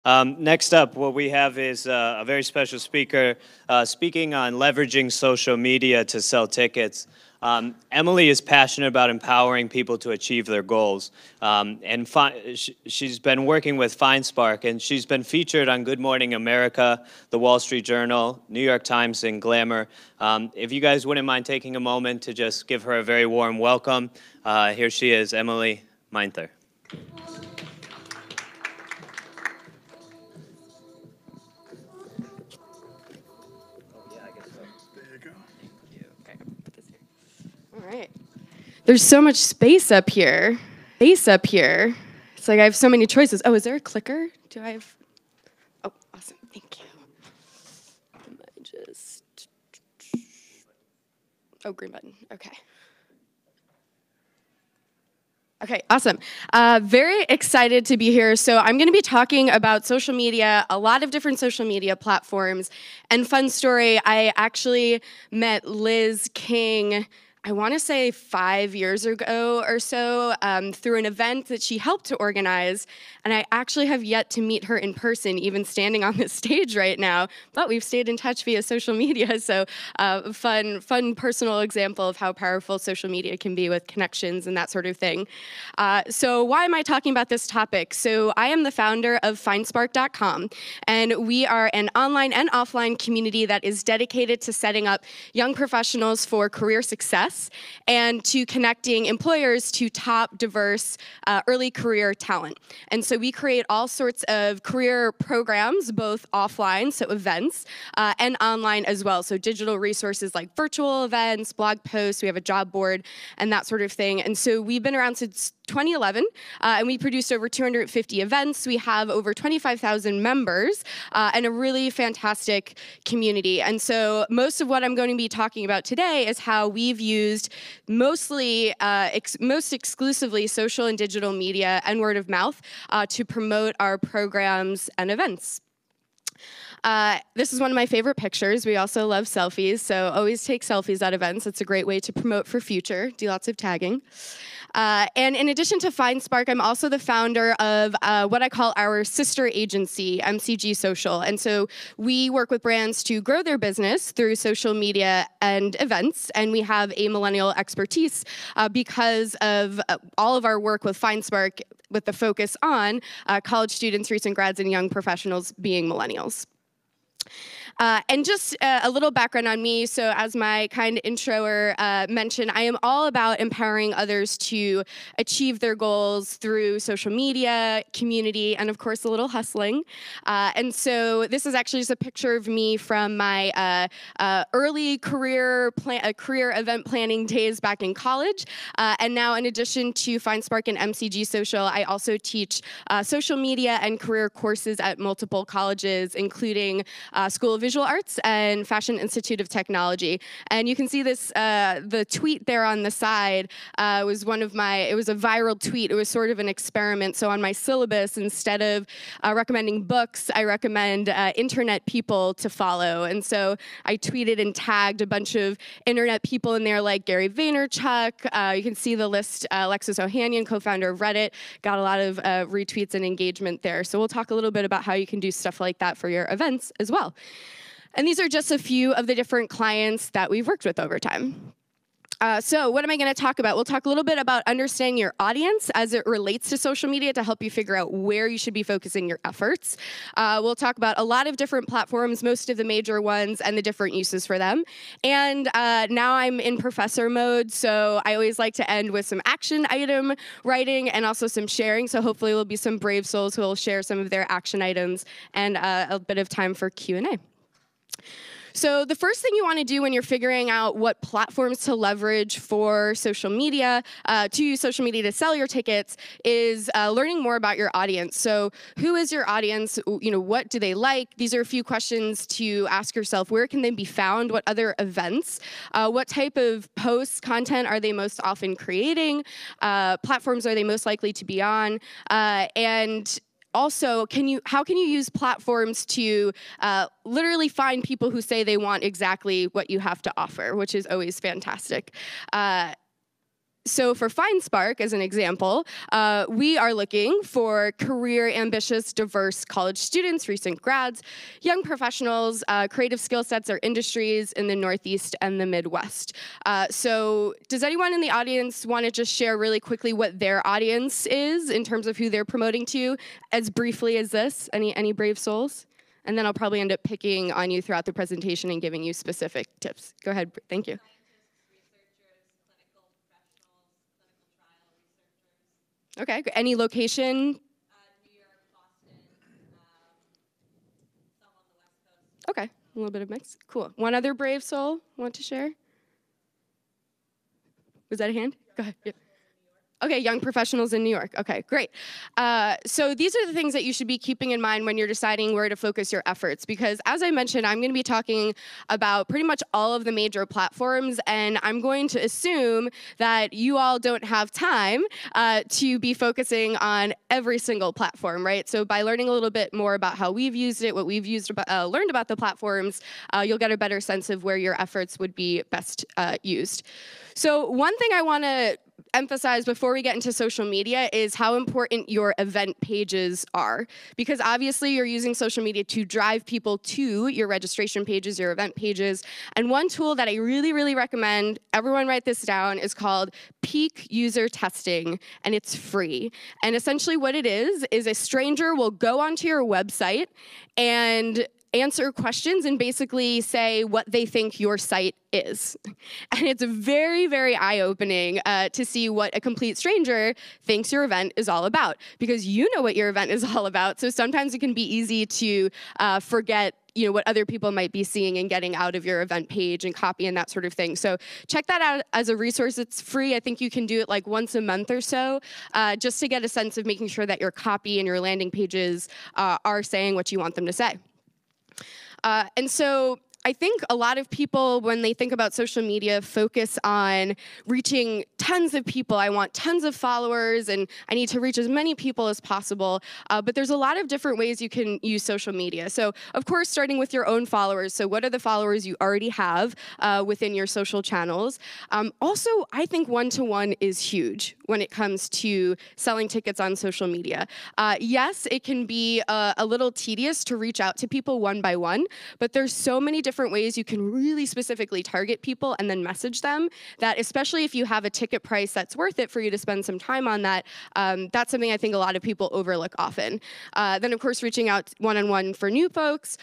Next up, what we have is a very special speaker speaking on leveraging social media to sell tickets. Emily is passionate about empowering people to achieve their goals. She's been working with FindSpark, and she's been featured on Good Morning America, The Wall Street Journal, New York Times, and Glamour. If you guys wouldn't mind taking a moment to just give her a very warm welcome, here she is, Emily Miethner. All right. There's so much space up here. It's like I have so many choices. Oh, is there a clicker? Do I have? Oh, awesome. Thank you. Oh, green button. Okay. Okay, awesome. Very excited to be here. So I'm going to be talking about social media, a lot of different social media platforms. And fun story, I actually met Liz King, I want to say 5 years ago or so, through an event that she helped to organize. And I actually have yet to meet her in person, even standing on this stage right now. But we've stayed in touch via social media. So fun personal example of how powerful social media can be with connections and that sort of thing. So why am I talking about this topic? So I am the founder of FindSpark.com. And we are an online and offline community that is dedicated to setting up young professionals for career success and to connecting employers to top, diverse, early career talent. And so we create all sorts of career programs, both offline, so events, and online as well. So digital resources like virtual events, blog posts, we have a job board, and that sort of thing. And so we've been around since 2011, and we produced over 250 events. We have over 25,000 members, and a really fantastic community. And so most of what I'm going to be talking about today is how we've used mostly, most exclusively social and digital media and word of mouth to promote our programs and events. This is one of my favorite pictures. We also love selfies, so always take selfies at events. It's a great way to promote for future, do lots of tagging. And in addition to FindSpark, I'm also the founder of what I call our sister agency, MCG Social. And so we work with brands to grow their business through social media and events. And we have a millennial expertise because of all of our work with FindSpark with the focus on college students, recent grads, and young professionals being millennials. And just a little background on me. So as my kind introer mentioned, I am all about empowering others to achieve their goals through social media, community, and of course a little hustling. And so this is actually just a picture of me from my early career event planning days back in college. And now in addition to FindSpark and MCG Social, I also teach social media and career courses at multiple colleges, including School of Visual Arts and Fashion Institute of Technology. And you can see this, the tweet there on the side was it was a viral tweet. It was sort of an experiment. So on my syllabus, instead of recommending books, I recommend internet people to follow. And so I tweeted and tagged a bunch of internet people in there like Gary Vaynerchuk. You can see the list, Alexis Ohanian, co-founder of Reddit, got a lot of retweets and engagement there. So we'll talk a little bit about how you can do stuff like that for your events as well. And these are just a few of the different clients that we've worked with over time. So what am I going to talk about? We'll talk a little bit about understanding your audience as it relates to social media to help you figure out where you should be focusing your efforts. We'll talk about a lot of different platforms, most of the major ones, and the different uses for them. And now I'm in professor mode, so I always like to end with some action item writing and also some sharing. So hopefully there'll be some brave souls who will share some of their action items and a bit of time for Q&A. So the first thing you want to do when you're figuring out what platforms to leverage for social media, to use social media to sell your tickets, is learning more about your audience. So who is your audience? You know, what do they like? These are a few questions to ask yourself. Where can they be found? What other events? What type of posts, content are they most often creating? Platforms are they most likely to be on? And also, how can you use platforms to literally find people who say they want exactly what you have to offer, which is always fantastic. So for FindSpark, as an example, we are looking for career ambitious, diverse college students, recent grads, young professionals, creative skill sets or industries in the Northeast and the Midwest. So does anyone in the audience want to just share really quickly what their audience is in terms of who they're promoting to, as briefly as this? Any brave souls? And then I'll probably end up picking on you throughout the presentation and giving you specific tips. Go ahead, thank you. Okay, any location? New York, Boston, some on the West Coast. Okay, a little bit of mix. Cool. One other brave soul want to share? Was that a hand? Go ahead. Yeah. Okay, young professionals in New York. Okay, great. So these are the things that you should be keeping in mind when you're deciding where to focus your efforts, because as I mentioned, I'm going to be talking about pretty much all of the major platforms, and I'm going to assume that you all don't have time to be focusing on every single platform, right? So by learning a little bit more about how we've used it, what we've used learned about the platforms, you'll get a better sense of where your efforts would be best used. So one thing I want to emphasize before we get into social media is how important your event pages are, because obviously you're using social media to drive people to your registration pages, your event pages. And one tool that I really, really recommend, everyone write this down, is called peak user testing, and it's free. And essentially what it is a stranger will go onto your website and answer questions and basically say what they think your site is. And it's very, very eye-opening to see what a complete stranger thinks your event is all about, because you know what your event is all about. So sometimes it can be easy to forget what other people might be seeing and getting out of your event page and copy and that sort of thing. So check that out as a resource. It's free. I think you can do it like once a month or so, just to get a sense of making sure that your copy and your landing pages are saying what you want them to say. And so I think a lot of people, when they think about social media, focus on reaching tons of people. I want tons of followers, and I need to reach as many people as possible. But there's a lot of different ways you can use social media. So, of course, starting with your own followers. So what are the followers you already have within your social channels? Also, I think one-to-one is huge when it comes to selling tickets on social media. Yes, it can be a little tedious to reach out to people one by one, but there's so many different ways you can really specifically target people and then message them, that especially if you have a ticket price that's worth it for you to spend some time on that, that's something I think a lot of people overlook often. Then, of course, reaching out one-on-one for new folks.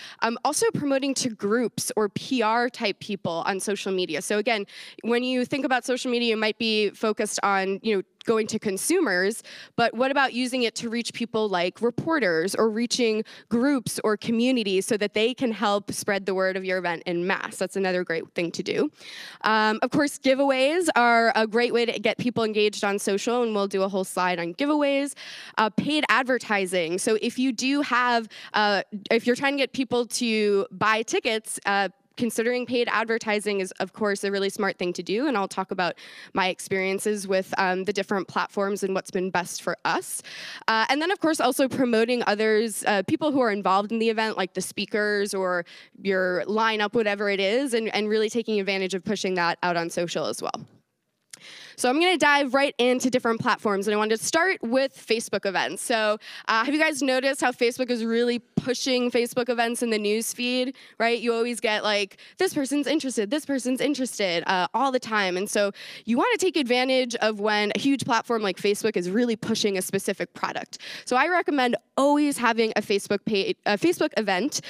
Also promoting to groups or PR type people on social media. So again, when you think about social media, you might be focused on, going to consumers, but what about using it to reach people like reporters, or reaching groups or communities so that they can help spread the word of your event en masse? That's another great thing to do. Of course, giveaways are a great way to get people engaged on social, and we'll do a whole slide on giveaways. Paid advertising. So if you do have, if you're trying to get people to buy tickets, considering paid advertising is, of course, a really smart thing to do, and I'll talk about my experiences with the different platforms and what's been best for us. And then, of course, also promoting others, people who are involved in the event, like the speakers or your lineup, whatever it is, and really taking advantage of pushing that out on social as well. So I'm going to dive right into different platforms, and I wanted to start with Facebook events. So have you guys noticed how Facebook is really pushing Facebook events in the news feed, right? You always get like, this person's interested all the time. And so you want to take advantage of when a huge platform like Facebook is really pushing a specific product. So I recommend always having a Facebook event,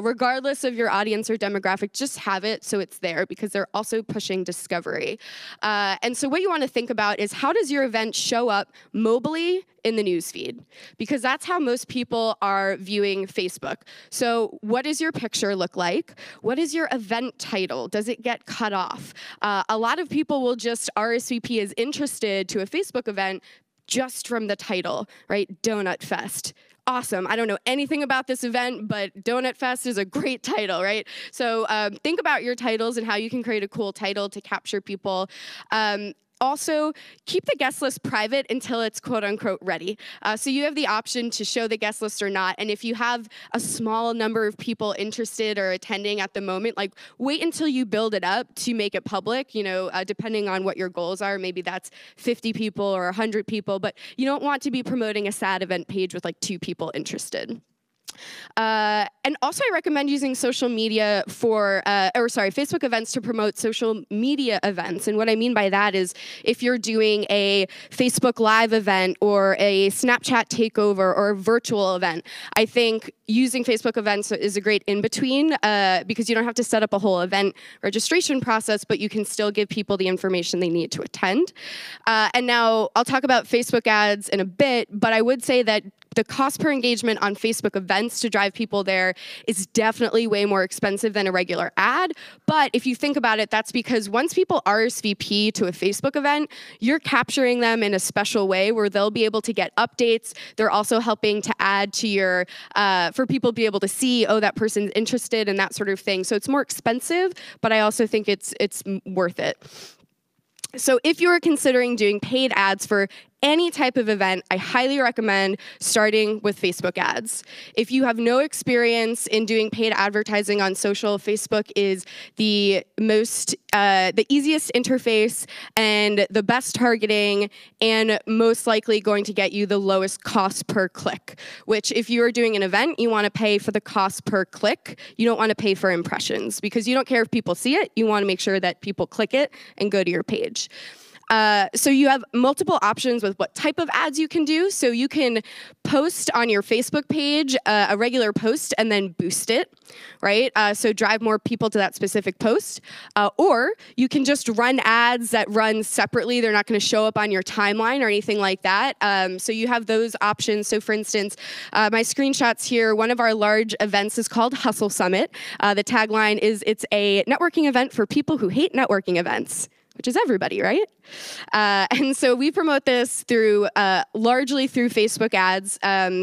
regardless of your audience or demographic. Just have it so it's there, because they're also pushing discovery. And so what you want to think about is, how does your event show up mobily in the newsfeed? Because that's how most people are viewing Facebook. So what does your picture look like? What is your event title? Does it get cut off? A lot of people will just RSVP as interested to a Facebook event just from the title, right? Donut Fest. Awesome. I don't know anything about this event, but Donut Fest is a great title, right? So think about your titles and how you can create a cool title to capture people. also keep the guest list private until it's quote unquote ready. So you have the option to show the guest list or not. And if you have a small number of people interested or attending at the moment, like wait until you build it up to make it public, you know, depending on what your goals are. Maybe that's 50 people or 100 people, but you don't want to be promoting a sad event page with like 2 people interested. And also I recommend using social media for, Facebook events to promote social media events. And what I mean by that is if you're doing a Facebook Live event or a Snapchat takeover or a virtual event, I think using Facebook events is a great in-between because you don't have to set up a whole event registration process, but you can still give people the information they need to attend. And now I'll talk about Facebook ads in a bit, but I would say that the cost per engagement on Facebook events to drive people there is definitely way more expensive than a regular ad. But if you think about it, that's because once people RSVP to a Facebook event, you're capturing them in a special way where they'll be able to get updates. They're also helping to add to your, for people to be able to see, oh, that person's interested and that sort of thing. So it's more expensive, but I also think it's worth it. So if you're considering doing paid ads for any type of event, I highly recommend starting with Facebook ads. If you have no experience in doing paid advertising on social, Facebook is the easiest interface and the best targeting and most likely going to get you the lowest cost per click, which if you are doing an event, you want to pay for the cost per click. You don't want to pay for impressions because you don't care if people see it. You want to make sure that people click it and go to your page. So you have multiple options with what type of ads you can do. So you can post on your Facebook page a regular post and then boost it, right? So drive more people to that specific post. Or you can just run ads that run separately. They're not going to show up on your timeline or anything like that. So you have those options. So for instance, my screenshots here, one of our large events is called Hustle Summit. The tagline is, it's a networking event for people who hate networking events, which is everybody, right? And so we promote this through largely through Facebook ads.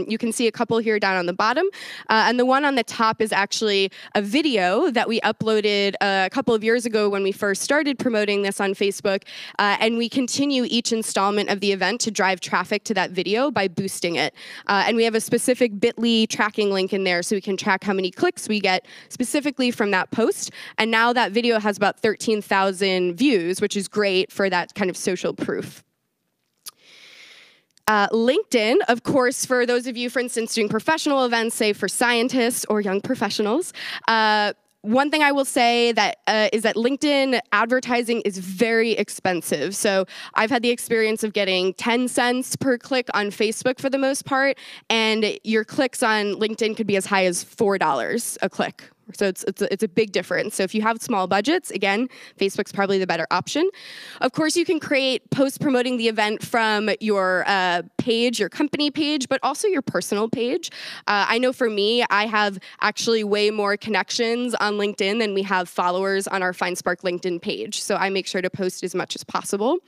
You can see a couple here down on the bottom. And the one on the top is actually a video that we uploaded a couple of years ago when we first started promoting this on Facebook. And we continue each installment of the event to drive traffic to that video by boosting it. And we have a specific bit.ly tracking link in there so we can track how many clicks we get specifically from that post. And now that video has about 13,000 views, which is great for that kind of social proof. LinkedIn, of course, for those of you, for instance, doing professional events, say for scientists or young professionals, one thing I will say that is that LinkedIn advertising is very expensive. So I've had the experience of getting 10 cents per click on Facebook for the most part, and your clicks on LinkedIn could be as high as $4 a click. So it's a big difference. So if you have small budgets, again, Facebook's probably the better option. Of course, you can create posts promoting the event from your page, your company page, but also your personal page. I know for me, I have actually way more connections on LinkedIn than we have followers on our FindSpark LinkedIn page. So I make sure to post as much as possible.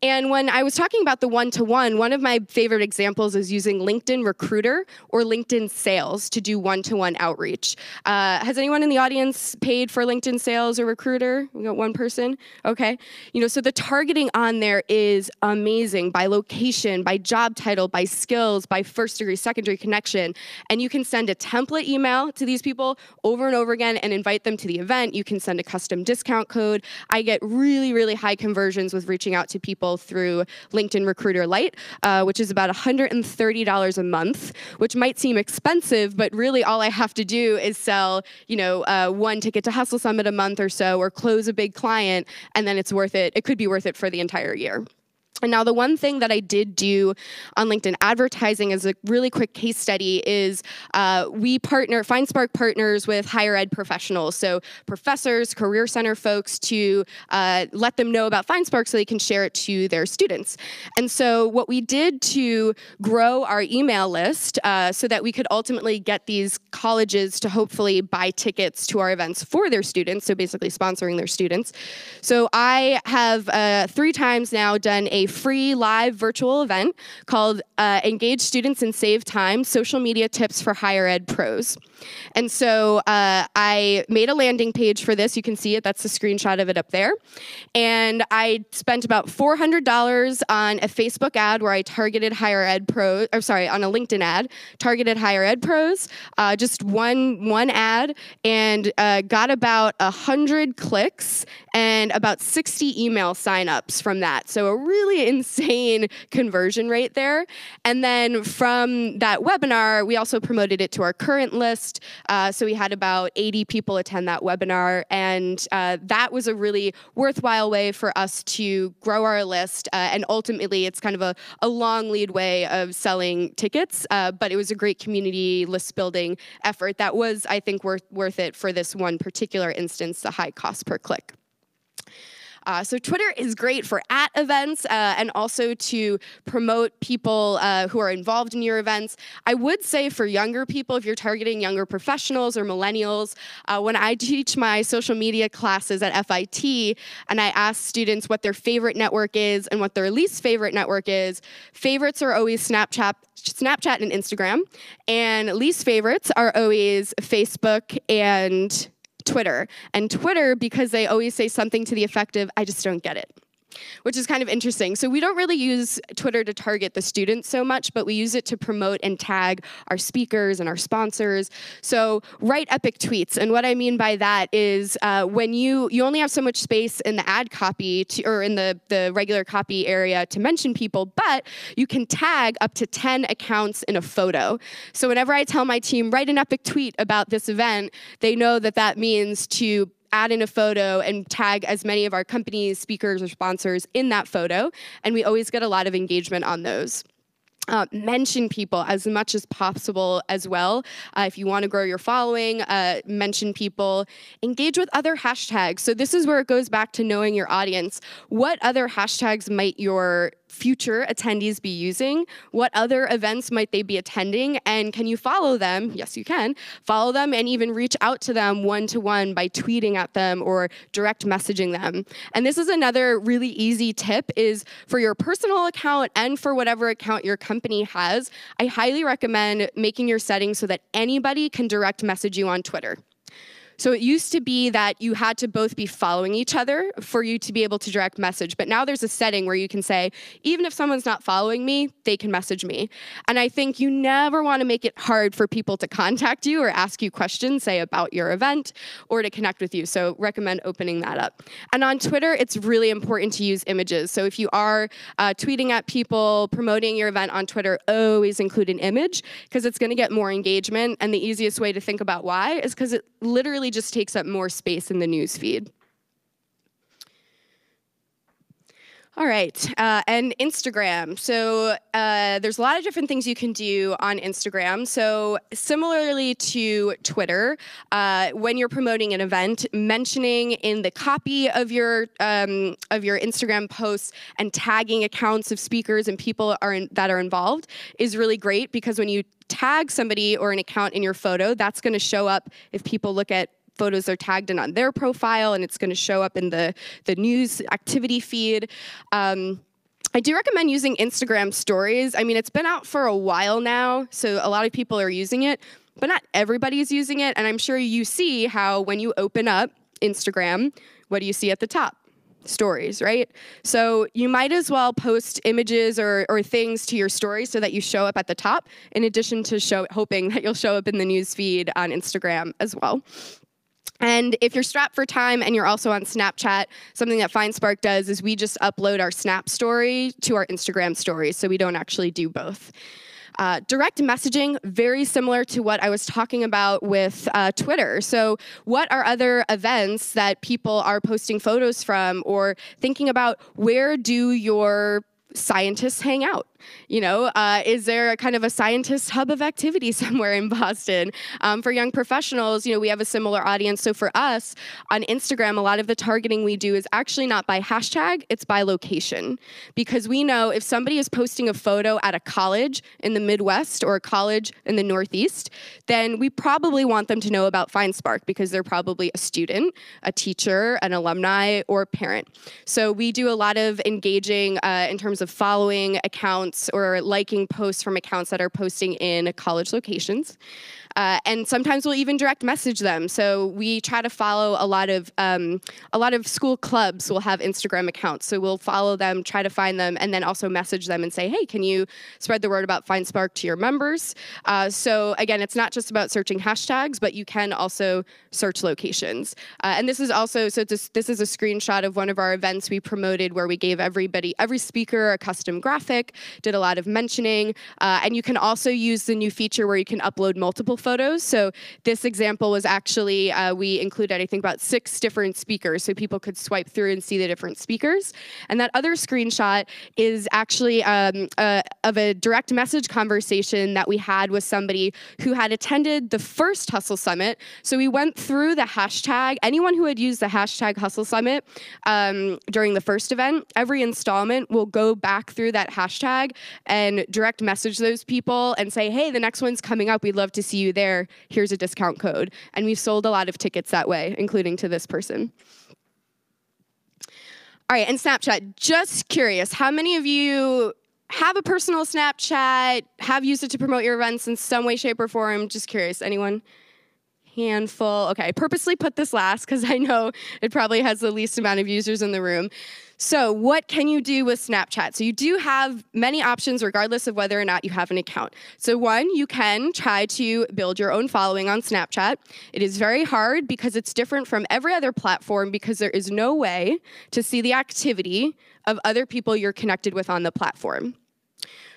And when I was talking about the one-to-one, one of my favorite examples is using LinkedIn Recruiter or LinkedIn Sales to do one-to-one outreach. Has anyone in the audience paid for LinkedIn Sales or Recruiter? We got one person? Okay. You know, so the targeting on there is amazing by location, by job title, by skills, by first degree, second degree connection. And you can send a template email to these people over and over again and invite them to the event. You can send a custom discount code. I get really, really high conversions with reaching out to people through LinkedIn Recruiter Lite, which is about $130 a month, which might seem expensive, but really all I have to do is sell, one ticket to Hustle Summit a month or so, or close a big client, and then it's worth it. It could be worth it for the entire year. And now the one thing that I did do on LinkedIn advertising as a really quick case study is FindSpark partners with higher ed professionals, so professors, career center folks, to let them know about FindSpark so they can share it to their students. And so what we did to grow our email list so that we could ultimately get these colleges to hopefully buy tickets to our events for their students, so basically sponsoring their students. So I have 3 times now done a free live virtual event called Engage Students and Save Time, Social Media Tips for Higher Ed Pros. And so I made a landing page for this. You can see it. That's a screenshot of it up there. And I spent about $400 on a Facebook ad where I targeted higher ed pros, or sorry, on a LinkedIn ad, targeted higher ed pros, just one ad, and got about 100 clicks and about 60 email signups from that. So a really insane conversion rate there. And then from that webinar, we also promoted it to our current list. So we had about 80 people attend that webinar, and that was a really worthwhile way for us to grow our list, and ultimately it's kind of a long lead way of selling tickets, but it was a great community list building effort that was, I think, worth it for this one particular instance, the high cost per click. So Twitter is great for events and also to promote people who are involved in your events. I would say for younger people, if you're targeting younger professionals or millennials, when I teach my social media classes at FIT and I ask students what their favorite network is and what their least favorite network is, favorites are always Snapchat and Instagram, and least favorites are always Facebook and Twitter. And Twitter, because they always say something to the effect of, I just don't get it, which is kind of interesting. So we don't really use Twitter to target the students so much, but we use it to promote and tag our speakers and our sponsors. So write epic tweets. And what I mean by that is when you only have so much space in the ad copy or in the regular copy area to mention people, but you can tag up to 10 accounts in a photo. So whenever I tell my team, write an epic tweet about this event, they know that that means to add in a photo and tag as many of our companies, speakers, or sponsors in that photo, and we always get a lot of engagement on those. Mention people as much as possible as well. If you want to grow your following, mention people. Engage with other hashtags. So this is where it goes back to knowing your audience. What other hashtags might your future attendees be using? What other events might they be attending? And can you follow them? Yes, you can. Follow them and even reach out to them one-to-one by tweeting at them or direct messaging them. And this is another really easy tip is for your personal account and for whatever account your company has, I highly recommend making your settings so that anybody can direct message you on Twitter. So it used to be that you had to both be following each other for you to be able to direct message. But now there's a setting where you can say, even if someone's not following me, they can message me. And I think you never want to make it hard for people to contact you or ask you questions, say about your event, or to connect with you. So recommend opening that up. And on Twitter, it's really important to use images. So if you are tweeting at people, promoting your event on Twitter, always include an image because it's going to get more engagement. And the easiest way to think about why is because it literally just takes up more space in the news feed. All right, and Instagram. So there's a lot of different things you can do on Instagram. So similarly to Twitter, when you're promoting an event, mentioning in the copy of your Instagram posts and tagging accounts of speakers and people that are involved is really great because when you tag somebody or an account in your photo, that's going to show up if people look at photos are tagged in on their profile, and it's going to show up in the news activity feed. I do recommend using Instagram stories. I mean, it's been out for a while now, so a lot of people are using it, but not everybody is using it. And I'm sure you see how when you open up Instagram, what do you see at the top? Stories, right? So you might as well post images or things to your stories so that you show up at the top, in addition to hoping that you'll show up in the news feed on Instagram as well. And if you're strapped for time and you're also on Snapchat, something that FindSpark does is we just upload our Snap story to our Instagram stories, so we don't actually do both. Direct messaging, very similar to what I was talking about with Twitter. So what are other events that people are posting photos from or thinking about where do your scientists hang out? Is there a kind of a scientist hub of activity somewhere in Boston? For young professionals, we have a similar audience. So for us on Instagram, a lot of the targeting we do is actually not by hashtag, it's by location. Because we know if somebody is posting a photo at a college in the Midwest or a college in the Northeast, then we probably want them to know about FindSpark because they're probably a student, a teacher, an alumni, or a parent. So we do a lot of engaging in terms of following accounts or liking posts from accounts that are posting in college locations. And sometimes we'll even direct message them. So we try to follow a lot of school clubs will have Instagram accounts. So we'll follow them, try to find them, and then also message them and say, hey, can you spread the word about FindSpark to your members? So again, it's not just about searching hashtags, but you can also search locations. And this is also, this is a screenshot of one of our events we promoted where we gave every speaker a custom graphic, did a lot of mentioning, and you can also use the new feature where you can upload multiple photos. So this example was actually, we included, I think, about 6 different speakers, so people could swipe through and see the different speakers. And that other screenshot is actually of a direct message conversation that we had with somebody who had attended the first Hustle Summit. So we went through the hashtag, anyone who had used the hashtag Hustle Summit during the first event, every installment will go back through that hashtag and direct message those people and say, hey, the next one's coming up, we'd love to see you there, here's a discount code. And we've sold a lot of tickets that way, including to this person. All right, and Snapchat, just curious, how many of you have a personal Snapchat, have used it to promote your events in some way, shape, or form? Just curious, anyone? Handful. Okay, I purposely put this last because I know it probably has the least amount of users in the room. So what can you do with Snapchat? So you do have many options regardless of whether or not you have an account. So one, you can try to build your own following on Snapchat. It is very hard because it's different from every other platform because there is no way to see the activity of other people you're connected with on the platform.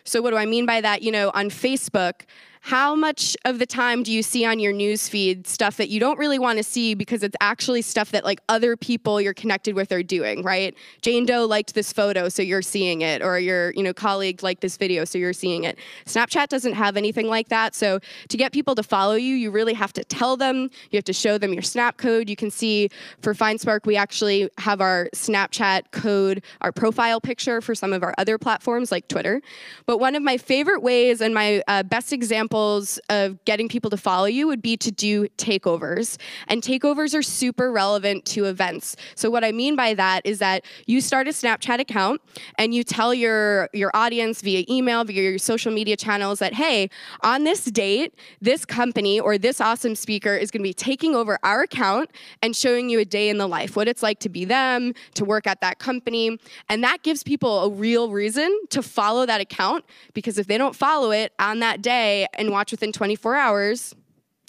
So what do I mean by that? On Facebook, how much of the time do you see on your news feed stuff that you don't really want to see because it's actually stuff that other people you're connected with are doing, right? Jane Doe liked this photo, so you're seeing it, or your colleague liked this video, so you're seeing it. Snapchat doesn't have anything like that, so to get people to follow you, you really have to tell them, you have to show them your Snap code. You can see for FindSpark, we actually have our Snapchat code, our profile picture for some of our other platforms like Twitter. But one of my favorite ways and my best examples of getting people to follow you would be to do takeovers. And takeovers are super relevant to events. So what I mean by that is that you start a Snapchat account and you tell your audience via email, via your social media channels that, hey, on this date, this company or this awesome speaker is going to be taking over our account and showing you a day in the life, what it's like to be them, to work at that company. And that gives people a real reason to follow that account, because if they don't follow it on that day and watch within 24 hours,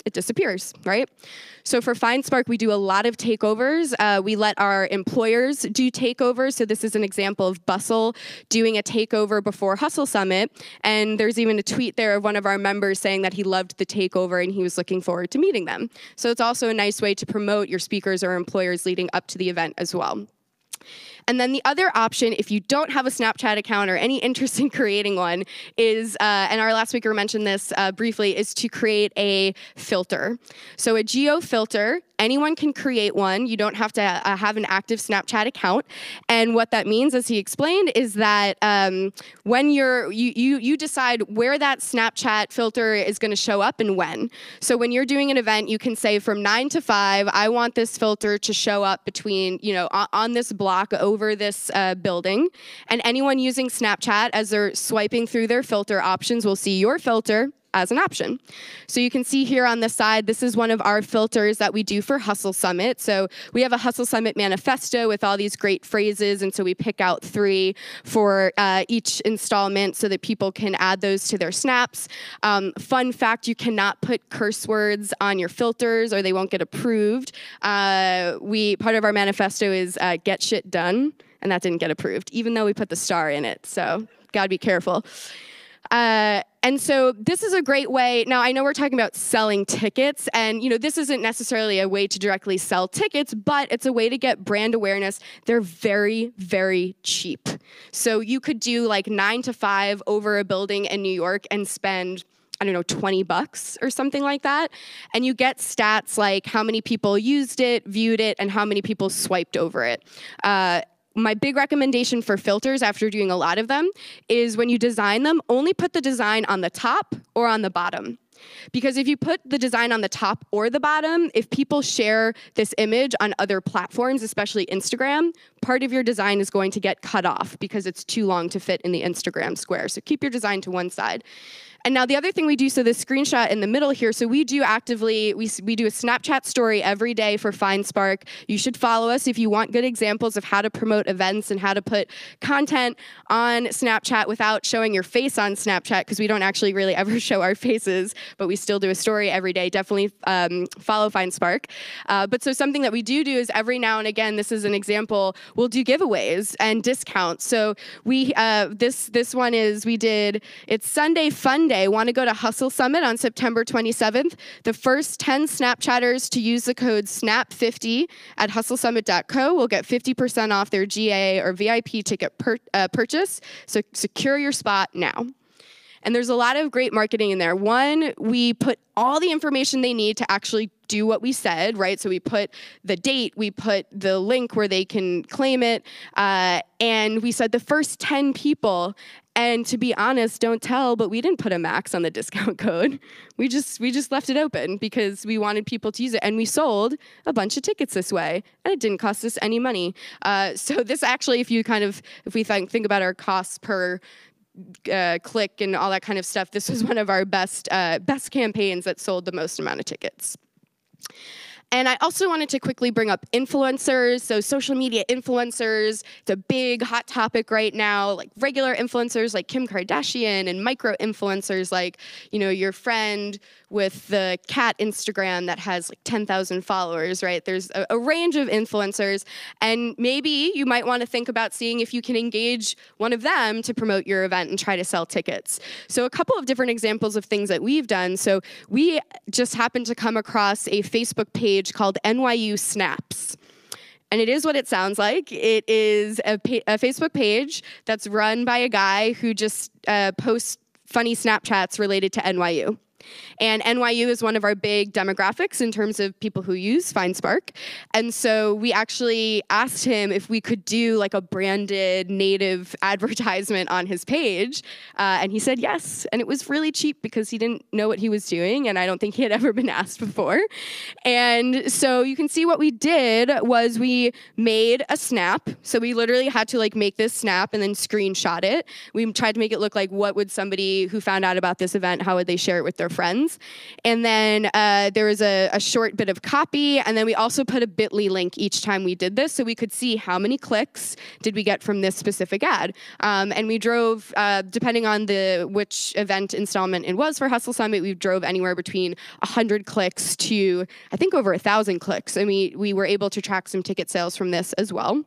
it disappears, right? So for FindSpark, we do a lot of takeovers. We let our employers do takeovers. So this is an example of Bustle doing a takeover before Hustle Summit. And there's even a tweet there of one of our members saying that he loved the takeover and he was looking forward to meeting them. So it's also a nice way to promote your speakers or employers leading up to the event as well. And then the other option, if you don't have a Snapchat account or any interest in creating one, is, and our last speaker mentioned this briefly, is to create a filter. So a geo filter, anyone can create one. You don't have to have an active Snapchat account. And what that means, as he explained, is that when you decide where that Snapchat filter is going to show up and when. So when you're doing an event, you can say from 9 to 5, I want this filter to show up between, on this block over this building. And anyone using Snapchat, as they're swiping through their filter options, will see your filter as an option. So you can see here on the side, this is one of our filters that we do for Hustle Summit. So we have a Hustle Summit manifesto with all these great phrases, and so we pick out 3 for each installment so that people can add those to their snaps. Fun fact, you cannot put curse words on your filters or they won't get approved. Part of our manifesto is get shit done, and that didn't get approved, even though we put the star in it. So gotta be careful. And so this is a great way. Now, I know we're talking about selling tickets, and this isn't necessarily a way to directly sell tickets, but it's a way to get brand awareness. They're very, very cheap. So you could do like 9 to 5 over a building in New York and spend, I don't know, $20 or something like that. And you get stats like how many people used it, viewed it, and how many people swiped over it. My big recommendation for filters after doing a lot of them is when you design them, only put the design on the top or on the bottom. Because if you put the design on the top or the bottom, if people share this image on other platforms, especially Instagram, part of your design is going to get cut off because it's too long to fit in the Instagram square. So keep your design to one side. And now the other thing we do, so this screenshot in the middle here, so we do actively, we do a Snapchat story every day for FindSpark. You should follow us if you want good examples of how to promote events and how to put content on Snapchat without showing your face on Snapchat, because we don't actually really ever show our faces, but we still do a story every day. Definitely follow FindSpark. But so something that we do is every now and again, this is an example, we'll do giveaways and discounts. So we, this one is, we did, it's Sunday Fun Day. Want to go to Hustle Summit on September 27th. The first 10 Snapchatters to use the code SNAP50 at hustlesummit.co will get 50% off their GA or VIP ticket purchase. So secure your spot now. And there's a lot of great marketing in there. One, we put all the information they need to actually do what we said, right? So we put the date, we put the link where they can claim it, and we said the first 10 people. And to be honest, don't tell, but we didn't put a max on the discount code. We just left it open because we wanted people to use it. And we sold a bunch of tickets this way, and it didn't cost us any money. So this actually, if we think about our costs per click and all that kind of stuff, this was one of our best campaigns that sold the most amount of tickets. And I also wanted to quickly bring up influencers. So social media influencers, it's a big hot topic right now, like regular influencers like Kim Kardashian and micro influencers like, your friend with the cat Instagram that has like 10,000 followers, right? There's a range of influencers, and maybe you might want to think about seeing if you can engage one of them to promote your event and try to sell tickets. So a couple of different examples of things that we've done. So we just happened to come across a Facebook page called NYU Snaps. And it is what it sounds like. It is a Facebook page that's run by a guy who just posts funny Snapchats related to NYU. And NYU is one of our big demographics in terms of people who use FindSpark. And so we actually asked him if we could do like a branded native advertisement on his page. And he said yes. And it was really cheap because he didn't know what he was doing. And I don't think he had ever been asked before. And so you can see what we did was we made a snap. So we literally had to like make this snap and then screenshot it. We tried to make it look like what would somebody who found out about this event, how would they share it with their friends. And then there was a short bit of copy, and then we also put a bit.ly link each time we did this so we could see how many clicks did we get from this specific ad. And we drove, depending on which event installment it was for Hustle Summit, we drove anywhere between 100 clicks to, I think, over 1,000 clicks. And we were able to track some ticket sales from this as well.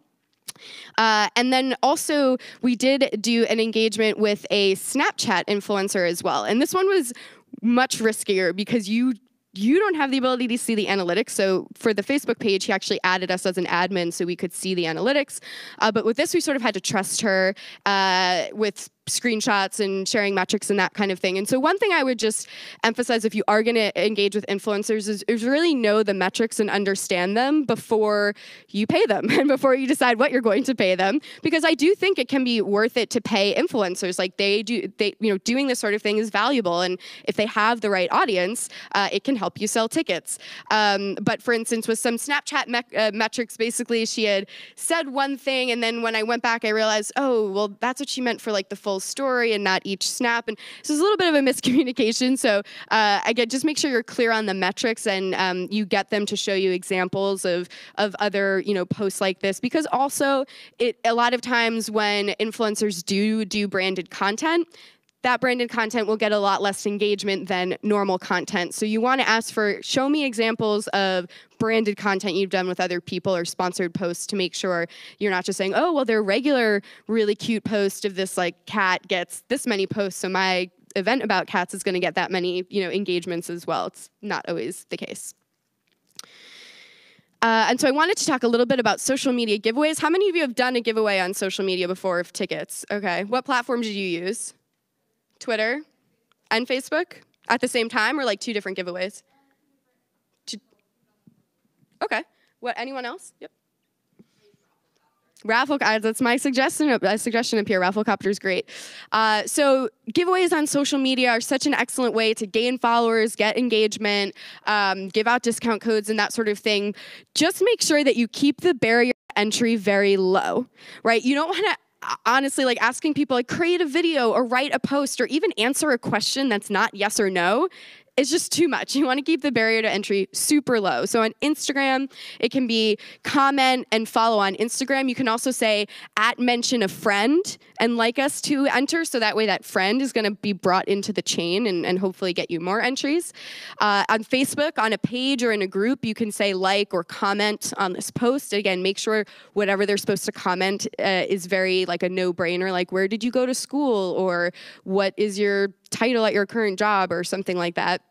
And then also we did do an engagement with a Snapchat influencer as well. And this one was much riskier because you don't have the ability to see the analytics. So for the Facebook page, he actually added us as an admin so we could see the analytics. But with this, we sort of had to trust her with screenshots and sharing metrics and that kind of thing. And so one thing I would just emphasize if you are going to engage with influencers is really know the metrics and understand them before you pay them and before you decide what you're going to pay them. Because I do think it can be worth it to pay influencers. Like doing this sort of thing is valuable. And if they have the right audience, it can help you sell tickets. But for instance, with some Snapchat metrics, basically she had said one thing, and then when I went back, I realized, oh, well, that's what she meant for like the full story and not each snap. And so it's a little bit of a miscommunication. So again, just make sure you're clear on the metrics and you get them to show you examples of other posts like this. Because also, a lot of times when influencers do branded content, that branded content will get a lot less engagement than normal content. So you want to ask for, show me examples of branded content you've done with other people or sponsored posts to make sure you're not just saying, oh, well, their regular really cute post of this like cat gets this many posts, so my event about cats is going to get that many, engagements as well. It's not always the case. And so I wanted to talk a little bit about social media giveaways. How many of you have done a giveaway on social media before of tickets? Okay. What platform did you use? Twitter and Facebook at the same time, or like two different giveaways? Okay. What? Anyone else? Yep. Raffle, that's my suggestion up here. Rafflecopter is great. So giveaways on social media are such an excellent way to gain followers, get engagement, give out discount codes and that sort of thing. Just make sure that you keep the barrier to entry very low, right? You don't want to honestly, like asking people like create a video or write a post or even answer a question that's not yes or no. It's just too much. You want to keep the barrier to entry super low. So on Instagram, it can be comment and follow on Instagram. You can also say @mention a friend and like us to enter. So that way that friend is going to be brought into the chain and hopefully get you more entries. On Facebook, on a page or in a group, you can say like or comment on this post. Again, make sure whatever they're supposed to comment is very like a no-brainer, like where did you go to school or what is your title at your current job or something like that.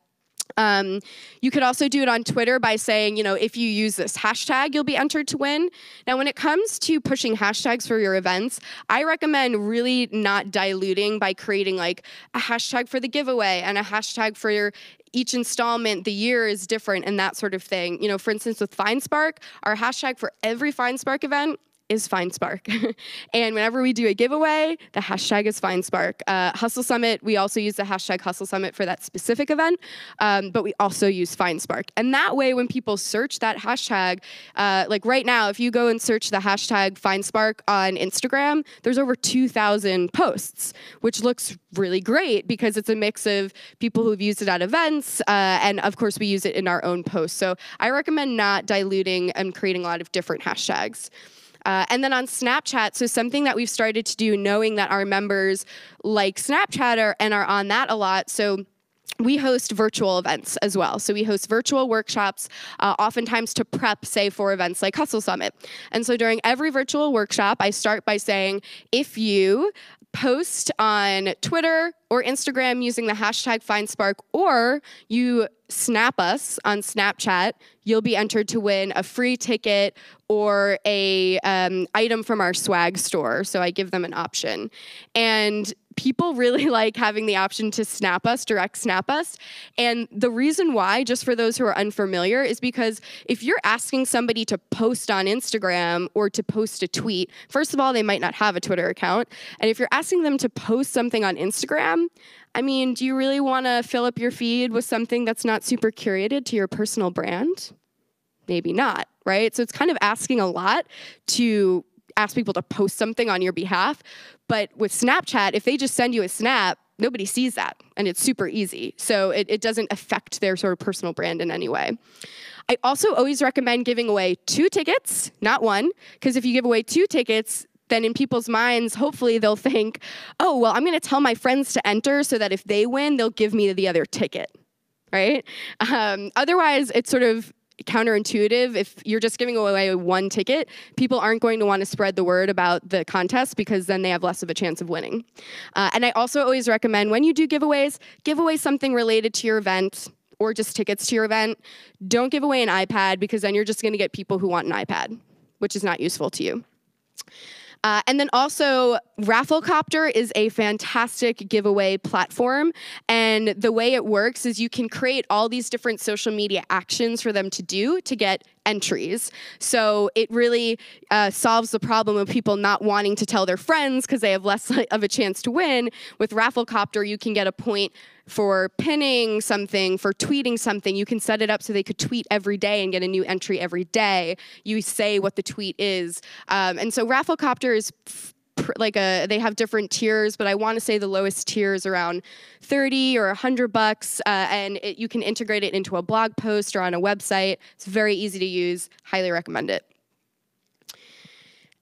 You could also do it on Twitter by saying, if you use this hashtag, you'll be entered to win. Now, when it comes to pushing hashtags for your events, I recommend really not diluting by creating like a hashtag for the giveaway and a hashtag for each installment, the year is different and that sort of thing. For instance, with FindSpark, our hashtag for every FindSpark event is FindSpark. And whenever we do a giveaway, the hashtag is FindSpark. Hustle Summit, we also use the hashtag Hustle Summit for that specific event, but we also use FindSpark. And that way, when people search that hashtag, like right now, if you go and search the hashtag FindSpark on Instagram, there's over 2,000 posts, which looks really great because it's a mix of people who've used it at events, and of course, we use it in our own posts. So I recommend not diluting and creating a lot of different hashtags. And then on Snapchat, so something that we've started to do, knowing that our members like Snapchat and are on that a lot, so we host virtual events as well. So we host virtual workshops, oftentimes to prep, say, for events like Hustle Summit. And so during every virtual workshop, I start by saying, if you post on Twitter or Instagram using the hashtag FindSpark, or you snap us on Snapchat, you'll be entered to win a free ticket or a item from our swag store. So I give them an option. And people really like having the option to snap us, direct snap us. And the reason why, just for those who are unfamiliar, is because if you're asking somebody to post on Instagram or to post a tweet, first of all, they might not have a Twitter account. And if you're asking them to post something on Instagram, I mean, do you really want to fill up your feed with something that's not super curated to your personal brand? Maybe not, right? So it's kind of asking a lot to ask people to post something on your behalf. But with Snapchat, if they just send you a snap, nobody sees that, and it's super easy. So it doesn't affect their sort of personal brand in any way. I also always recommend giving away 2 tickets, not 1, because if you give away 2 tickets, then in people's minds, hopefully they'll think, oh, well, I'm going to tell my friends to enter so that if they win, they'll give me the other ticket, right? Otherwise, it's sort of counterintuitive. If you're just giving away 1 ticket, people aren't going to want to spread the word about the contest because then they have less of a chance of winning. And I also always recommend when you do giveaways, give away something related to your event or just tickets to your event. Don't give away an iPad because then you're just going to get people who want an iPad, which is not useful to you. And then also, Rafflecopter is a fantastic giveaway platform. And the way it works is you can create all these different social media actions for them to do to get entries. So it really solves the problem of people not wanting to tell their friends because they have less of a chance to win. With Rafflecopter, you can get a point for pinning something, for tweeting something. You can set it up so they could tweet every day and get a new entry every day. You say what the tweet is. And so Rafflecopter is they have different tiers, but I want to say the lowest tier is around 30 or $100, and you can integrate it into a blog post or on a website. It's very easy to use. Highly recommend it.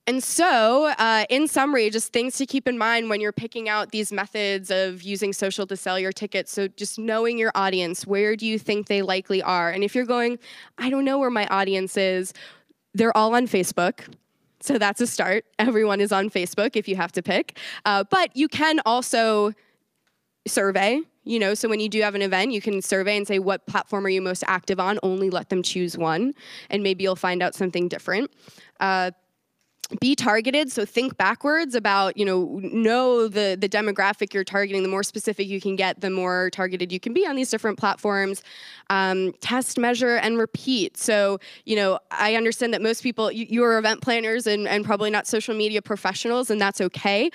And so, in summary, just things to keep in mind when you're picking out these methods of using social to sell your tickets. So just knowing your audience, where do you think they likely are? And if you're going, I don't know where my audience is, they're all on Facebook. So that's a start. Everyone is on Facebook if you have to pick. But you can also survey, so when you do have an event, you can survey and say, what platform are you most active on? Only let them choose one, and maybe you'll find out something different. Be targeted, so think backwards about, know the demographic you're targeting. The more specific you can get, the more targeted you can be on these different platforms. Test, measure, and repeat. So, I understand that most people, you are event planners and probably not social media professionals, and that's okay.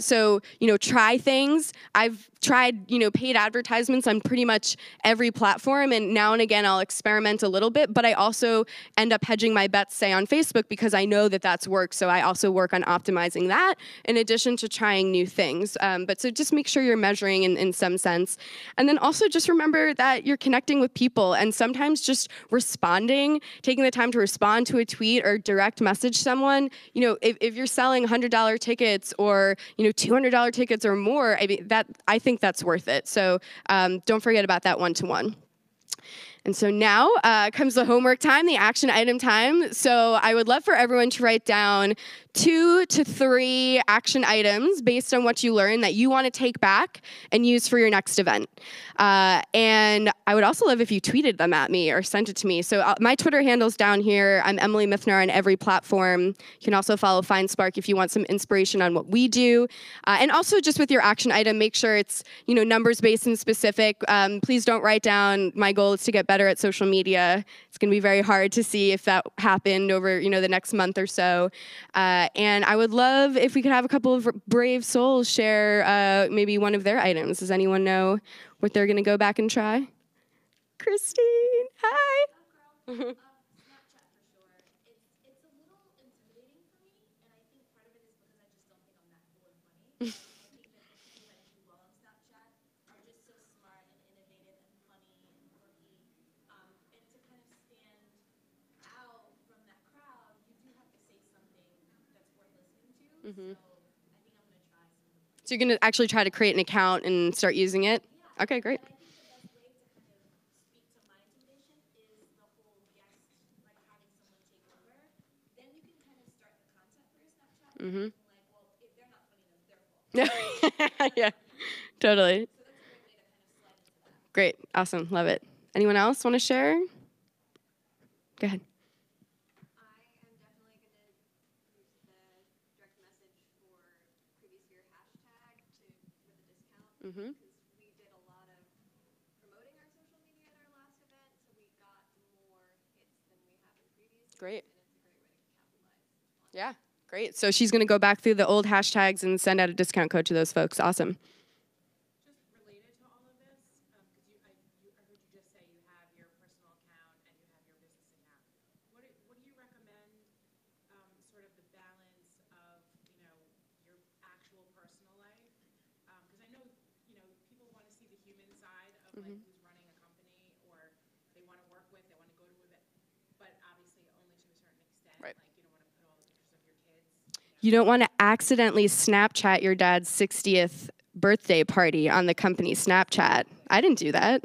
So, try things. I've tried, paid advertisements on pretty much every platform, and now and again I'll experiment a little bit, but I also end up hedging my bets, say, on Facebook, because I know that that's worked, so I also work on optimizing that in addition to trying new things. But so just make sure you're measuring in some sense. And then also just remember that you're connecting with people, and sometimes just responding, taking the time to respond to a tweet or direct message someone, if you're selling $100 tickets or, $200 tickets or more, I think that's worth it. So don't forget about that one-to-one. And so now comes the homework time, the action item time. So I would love for everyone to write down 2 to 3 action items based on what you learned that you want to take back and use for your next event. And I would also love if you tweeted them at me or sent it to me. So my Twitter handle's down here. I'm Emily Miethner on every platform. You can also follow FindSpark if you want some inspiration on what we do. And also just with your action item, make sure it's numbers based and specific. Please don't write down, my goal is to get better at social media. It's going to be very hard to see if that happened over the next month or so. And I would love if we could have a couple of brave souls share maybe one of their items. Does anyone know what they're going to go back and try? Christine, hi. Snapchat for sure. It's a little intimidating for me, and I think part of it is because I just don't think I'm that cool and funny. I think that the people that do well on Snapchat are just so smart and innovative and funny and quirky. And to kind of stand out from that crowd, you do have to say something that's worth listening to. So I think I'm going to try some. So you're going to actually try to create an account and start using it? Yeah. Okay, great. And I think the best way to kind of speak to my intimidation is the whole guest, like having someone take over. Then you can kind of start the content for your Snapchat. Mm-hmm. Like, well, if they're not funny, then it's their fault. Yeah, totally. So that's a great way to kind of slide into that. Great, awesome, love it. Anyone else want to share? Go ahead. I am definitely going to use the direct message for previous year hashtag with a discount. Mm-hmm. Because we did a lot of promoting our social media at our last event, so we got more hits than we have in previous years. Great. And it's a great way to capitalize on. Yeah, great. So she's going to go back through the old hashtags and send out a discount code to those folks. Awesome. Just related to all of this, because I heard you just say you have your personal account and you have your business account. What do you recommend, sort of the balance of, your actual personal life? Because I know, people want to see the human side of like who's running a company or they want to work with, they want to go to event, but obviously only to a certain extent. Right. Like you don't want to put all the pictures of your kids. You don't want to accidentally Snapchat your dad's 60th birthday party on the company Snapchat. I didn't do that.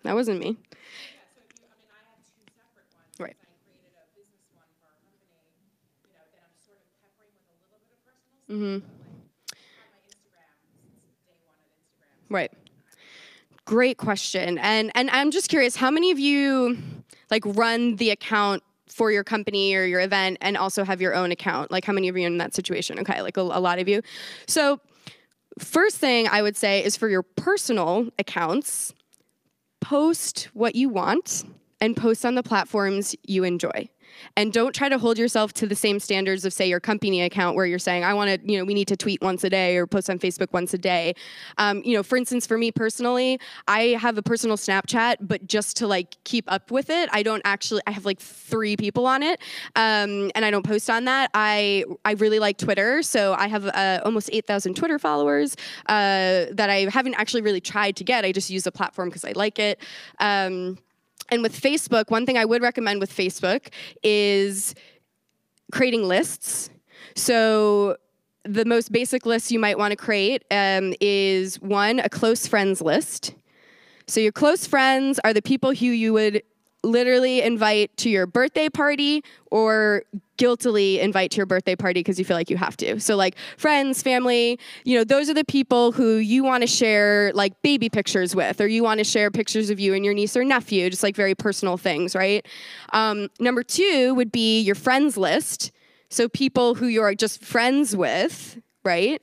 That wasn't me. Yeah, so if you, I have 2 separate ones. Right. I created a business one for our company, that I'm sort of peppering with a little bit of personal stuff. Mm-hmm. But like, I have my Instagram since day one of Instagram. So Right. Great question. And I'm just curious, how many of you run the account for your company or your event and also have your own account? Like how many of you are in that situation? Okay, like a lot of you. So first thing I would say is for your personal accounts, post what you want and post on the platforms you enjoy. And don't try to hold yourself to the same standards of, say, your company account where you're saying, I want to, we need to tweet once a day or post on Facebook once a day. For instance, for me personally, I have a personal Snapchat, but just to keep up with it, I have 3 people on it, and I don't post on that. I really like Twitter, so I have almost 8,000 Twitter followers that I haven't actually really tried to get. I just use the platform because I like it. And with Facebook, one thing I would recommend with Facebook is creating lists. So the most basic list you might want to create is one, a close friends list. So your close friends are the people who you would literally invite to your birthday party or guiltily invite to your birthday party because you feel like you have to. So like friends, family, those are the people who you want to share like baby pictures with, or you want to share pictures of you and your niece or nephew, just like very personal things, right? Number two would be your friends list. So people who you're just friends with, right?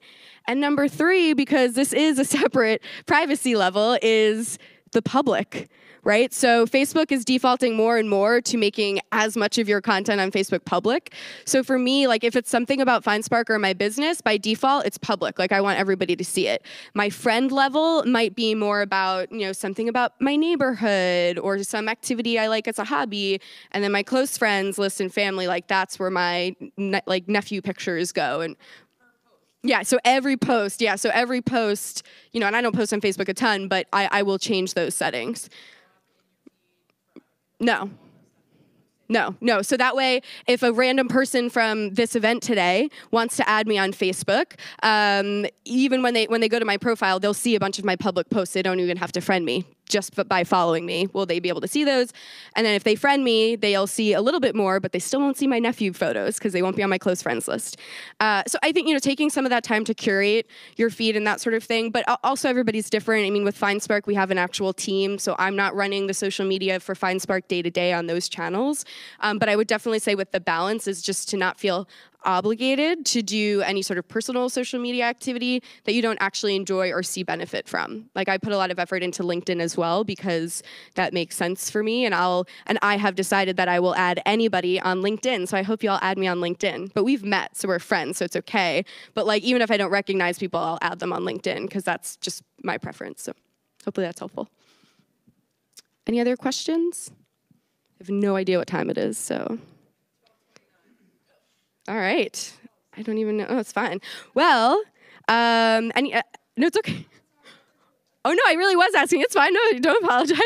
And number three, because this is a separate privacy level, is the public, right? So Facebook is defaulting more and more to making as much of your content on Facebook public. So for me, like if it's something about FindSpark or my business, by default, it's public. Like I want everybody to see it. My friend level might be more about, something about my neighborhood or some activity I like as a hobby. And then my close friends list and family, like that's where my nephew pictures go. And yeah, so every post, and I don't post on Facebook a ton, but I will change those settings. No. So that way, if a random person from this event today wants to add me on Facebook, even when they go to my profile, they'll see a bunch of my public posts. They don't even have to friend me. Just by following me, will they be able to see those? And then if they friend me, they'll see a little bit more, but they still won't see my nephew photos because they won't be on my close friends list. So I think, taking some of that time to curate your feed and that sort of thing, but also everybody's different. I mean, with FindSpark, we have an actual team, so I'm not running the social media for FindSpark day to day on those channels. But I would definitely say with the balance is just to not feel obligated to do any sort of personal social media activity that you don't actually enjoy or see benefit from. Like I put a lot of effort into LinkedIn as well because that makes sense for me, and I have decided that I will add anybody on LinkedIn. So I hope you all add me on LinkedIn. But we've met, so we're friends, so it's okay. But like even if I don't recognize people, I'll add them on LinkedIn because that's just my preference. So hopefully that's helpful. Any other questions? I have no idea what time it is, so. All right. I don't even know. Oh, it's fine. Well, no, it's okay. Oh, no, I really was asking. It's fine. No, don't apologize.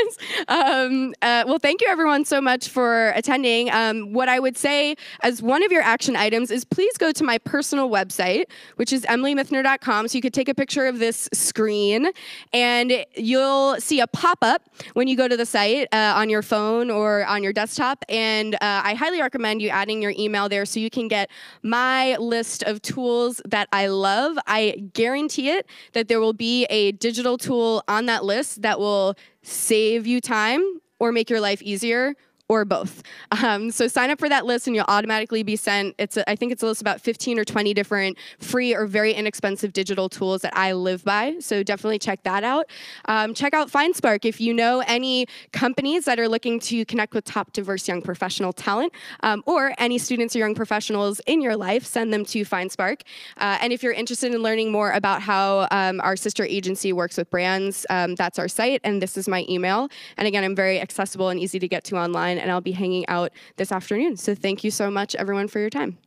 Well, thank you, everyone, so much for attending. What I would say as one of your action items is please go to my personal website, which is emilymiethner.com. So you could take a picture of this screen, and you'll see a pop-up when you go to the site on your phone or on your desktop. And I highly recommend you adding your email there so you can get my list of tools that I love. I guarantee it that there will be a digital tool on that list that will save you time or make your life easier, or both. So sign up for that list and you'll automatically be sent. I think it's a list of about 15 or 20 different free or very inexpensive digital tools that I live by. So definitely check that out. Check out FindSpark if you know any companies that are looking to connect with top diverse young professional talent, or any students or young professionals in your life, send them to FindSpark. And if you're interested in learning more about how our sister agency works with brands, that's our site, and this is my email. And again, I'm very accessible and easy to get to online, and I'll be hanging out this afternoon. So thank you so much, everyone, for your time.